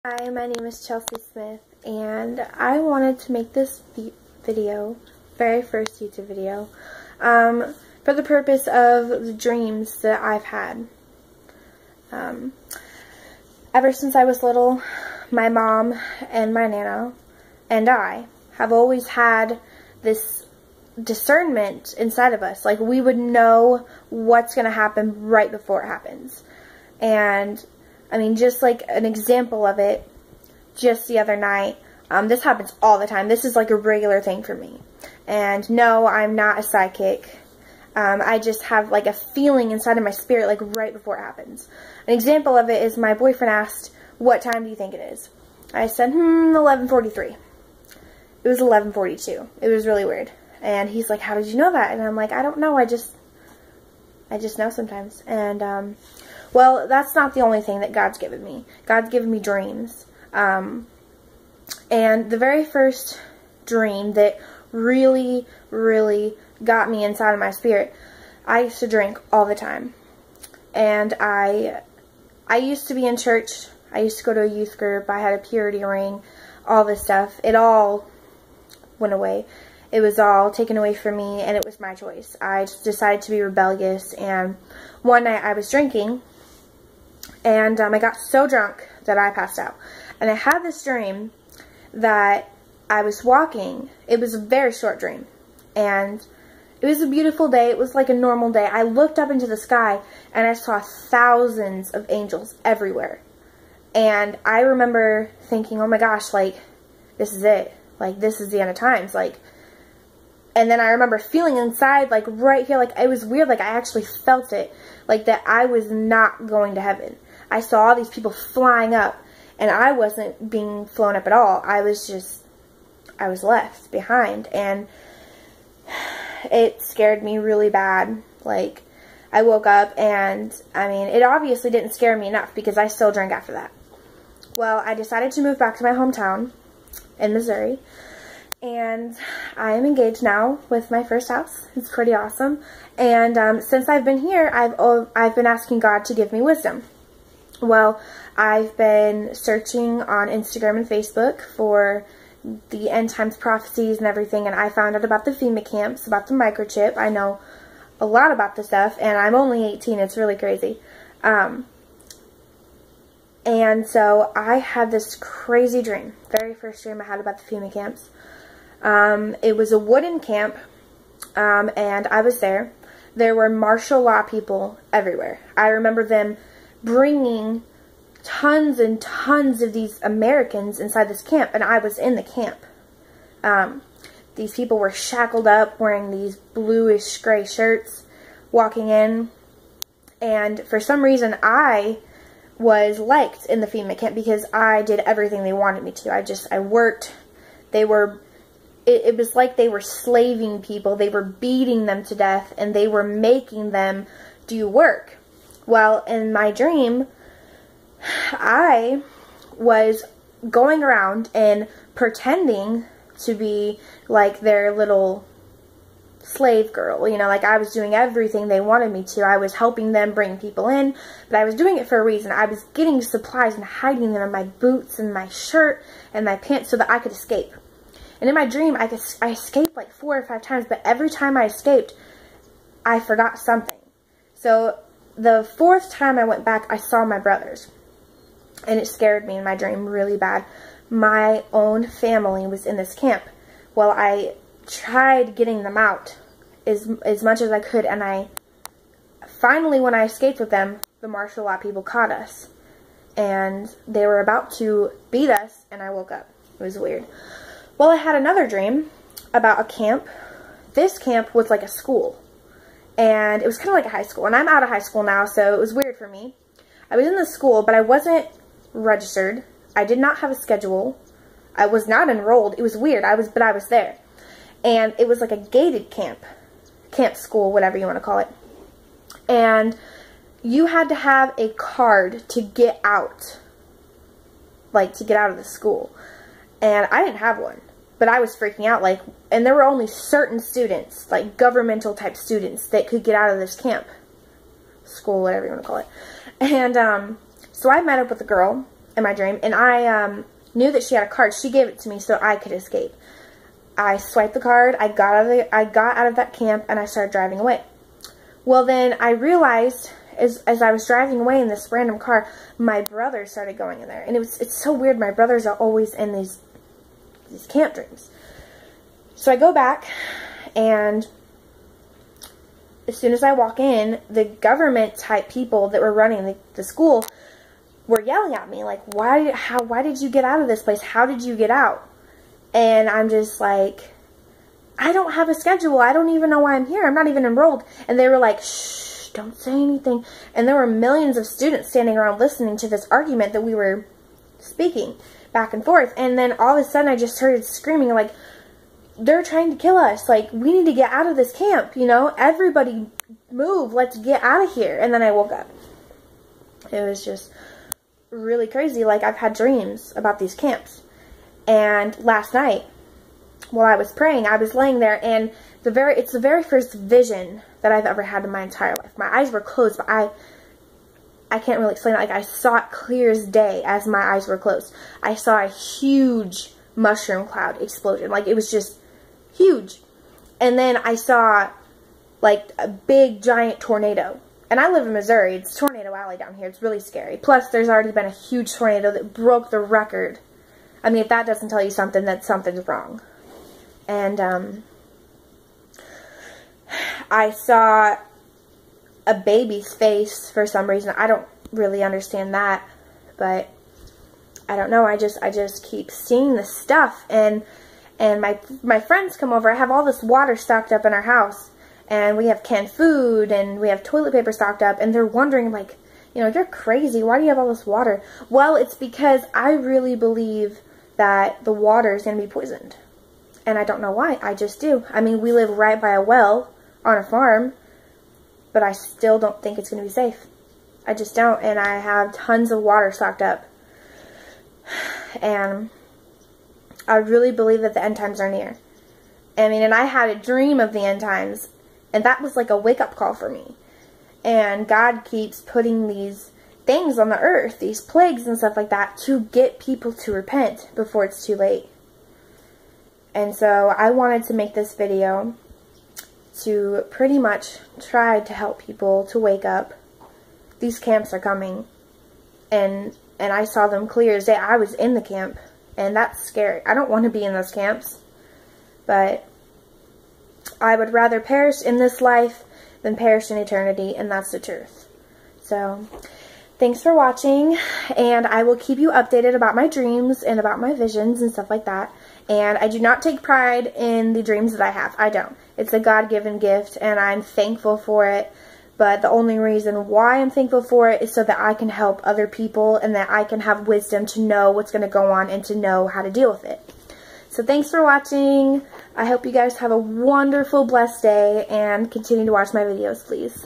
Hi, my name is Chelsea Smith, and I wanted to make this video, very first YouTube video, for the purpose of the dreams that I've had. Ever since I was little, my mom and my Nana and I have always had this discernment inside of us. Like, we would know what's going to happen right before it happens. And I mean, just like an example of it, just the other night, this happens all the time. This is like a regular thing for me. And no, I'm not a psychic. I just have like a feeling inside of my spirit, like right before it happens. An example of it is my boyfriend asked, "What time do you think it is?" I said, 11:43. It was 11:42. It was really weird. And he's like, "How did you know that?" And I'm like, "I don't know. I just know sometimes." And, well, that's not the only thing that God's given me. God's given me dreams. And the very first dream that really, really got me inside of my spirit, I used to drink all the time. And I used to be in church. I used to go to a youth group. I had a purity ring, all this stuff. It all went away. It was all taken away from me, and it was my choice. I just decided to be rebellious, and one night I was drinking, and I got so drunk that I passed out. And I had this dream that I was walking. It was a very short dream. And it was a beautiful day. It was like a normal day. I looked up into the sky, and I saw thousands of angels everywhere. And I remember thinking, oh my gosh, like, this is it. Like, this is the end of times. Like, and then I remember feeling inside, like, right here, like, it was weird. Like, I actually felt it. Like, that I was not going to heaven. I saw all these people flying up, and I wasn't being flown up at all. I was left behind, and it scared me really bad. Like, I woke up, and, I mean, it obviously didn't scare me enough, because I still drank after that. Well, I decided to move back to my hometown in Missouri, and I am engaged now with my first house. It's pretty awesome. And since I've been here, I've been asking God to give me wisdom. Well, I've been searching on Instagram and Facebook for the end times prophecies and everything, and I found out about the Fema camps, about the microchip. I know a lot about this stuff, and I'm only 18. It's really crazy. And so I had this crazy dream. Very first dream I had about the Fema camps. It was a wooden camp, and I was there. There were martial law people everywhere. I remember them bringing tons and tons of these Americans inside this camp, and I was in the camp. These people were shackled up, wearing these bluish gray shirts, walking in, and for some reason I was liked in the Fema camp because I did everything they wanted me to. I worked. It was like they were slaving people. They were beating them to death, and they were making them do work. Well, in my dream, I was going around and pretending to be like their little slave girl. You know, like I was doing everything they wanted me to. I was helping them bring people in, but I was doing it for a reason. I was getting supplies and hiding them in my boots and my shirt and my pants so that I could escape. And in my dream, I escaped like 4 or 5 times, but every time I escaped, I forgot something. So the 4th time I went back, I saw my brothers. And it scared me in my dream really bad. My own family was in this camp. Well, I tried getting them out as much as I could, and I finally, when I escaped with them, the martial law people caught us. And they were about to beat us, and I woke up. It was weird. Well, I had another dream about a camp. This camp was like a school. And it was kind of like a high school. And I'm out of high school now, so it was weird for me. I was in the school, but I wasn't registered. I did not have a schedule. I was not enrolled. It was weird. But I was there. And it was like a gated camp. Camp school, whatever you want to call it. And you had to have a card to get out. Like, to get out of the school. And I didn't have one. But I was freaking out, like, and there were only certain students, like governmental type students, that could get out of this camp. School, whatever you want to call it. And, so I met up with a girl, in my dream, and I knew that she had a card. She gave it to me so I could escape. I swiped the card, I got out of that camp, and I started driving away. Well, then I realized as I was driving away in this random car, my brother started going in there. And it's so weird. My brothers are always in these camp dreams. So I go back, and as soon as I walk in, the government type people that were running the school were yelling at me, like, why did you get out of this place? How did you get out? And I'm just like, I don't have a schedule. I don't even know why I'm here. I'm not even enrolled. And they were like, shh, don't say anything. And there were millions of students standing around listening to this argument that we were speaking back and forth. And then all of a sudden I just started screaming, like, they're trying to kill us. Like, we need to get out of this camp, you know? Everybody move. Let's get out of here. And then I woke up. It was just really crazy. Like, I've had dreams about these camps. And last night, while I was praying, I was laying there, and it's the very first vision that I've ever had in my entire life. My eyes were closed, but I can't really explain it. Like, I saw it clear as day as my eyes were closed. I saw a huge mushroom cloud explosion. Like, it was just huge. And then I saw, like, a big, giant tornado. And I live in Missouri. It's Tornado Alley down here. It's really scary. Plus, there's already been a huge tornado that broke the record. I mean, if that doesn't tell you something, then something's wrong. And I saw a baby's face for some reason. I don't really understand that, but I don't know. I just keep seeing this stuff, and my friends come over. I have all this water stocked up in our house, and we have canned food, and we have toilet paper stocked up, and they're wondering, like, you know, you're crazy. Why do you have all this water? Well, it's because I really believe that the water is going to be poisoned. And I don't know why. I just do. I mean, we live right by a well on a farm, but I still don't think it's going to be safe. I just don't. And I have tons of water stocked up. And I really believe that the end times are near. I mean, and I had a dream of the end times, and that was like a wake-up call for me. And God keeps putting these things on the earth, these plagues and stuff like that, to get people to repent before it's too late. And so I wanted to make this video to pretty much try to help people to wake up. These camps are coming, and I saw them clear as day. I was in the camp, and that's scary. I don't want to be in those camps, but I would rather perish in this life than perish in eternity, and that's the truth. So thanks for watching, and I will keep you updated about my dreams and about my visions and stuff like that. And I do not take pride in the dreams that I have. I don't. It's a God-given gift, and I'm thankful for it. But the only reason why I'm thankful for it is so that I can help other people, and that I can have wisdom to know what's going to go on and to know how to deal with it. So thanks for watching. I hope you guys have a wonderful, blessed day, and continue to watch my videos, please.